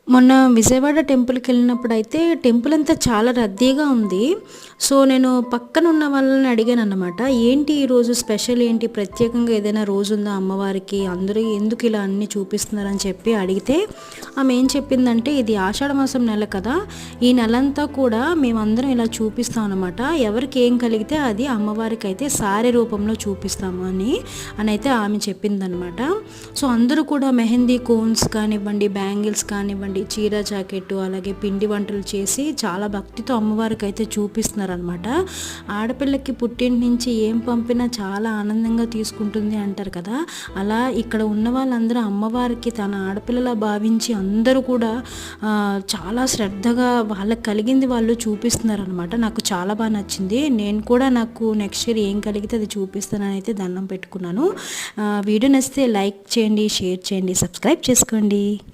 మొన్న విజయవాడ టెంపుల్‌కెళ్ళినప్పుడైతే టెంపుల్ అంతా చాలా రద్దీగా ఉంది. సో, నేను పక్కన ఉన్న వాళ్ళని అడిగానన్నమాట. ఏంటి ఈరోజు స్పెషల్ ఏంటి? ప్రత్యేకంగా ఏదైనా రోజుందా అమ్మవారికి? అందరూ ఎందుకు ఇలా అన్నీ చూపిస్తున్నారని చెప్పి అడిగితే, ఆమె ఏం చెప్పిందంటే, ఇది ఆషాఢ మాసం నెల కదా! ఈ నెలంతా కూడా మేమందరం ఇలా చూపిస్తాం అనమాట. ఎవరికి ఏం కలిగితే అది అమ్మవారికైతే సారె రూపంలో చూపిస్తాము అనైతే ఆమె చెప్పిందనమాట. సో, అందరూ కూడా మెహందీ కోన్స్ కానివ్వండి, బ్యాంగిల్స్ కానివ్వండి, చీర జాకెట్టు అలాగే పిండి వంటలు చేసి చాలా భక్తితో అమ్మవారికి అయితే చూపిస్తున్నారనమాట. ఆడపిల్లకి పుట్టింటి నుంచి ఏం పంపినా చాలా ఆనందంగా తీసుకుంటుంది అంటారు కదా, అలా ఇక్కడ ఉన్న వాళ్ళందరూ అమ్మవారికి తన ఆడపిల్లలా భావించి అందరూ కూడా చాలా శ్రద్ధగా వాళ్ళకి కలిగింది వాళ్ళు చూపిస్తున్నారనమాట. నాకు చాలా బాగా నచ్చింది. నేను కూడా నాకు నెక్స్ట్ ఇయర్ ఏం కలిగితే అది చూపిస్తానని అయితే దండం పెట్టుకున్నాను. వీడియో నచ్చితే లైక్ చేయండి, షేర్ చేయండి, సబ్స్క్రైబ్ చేసుకోండి.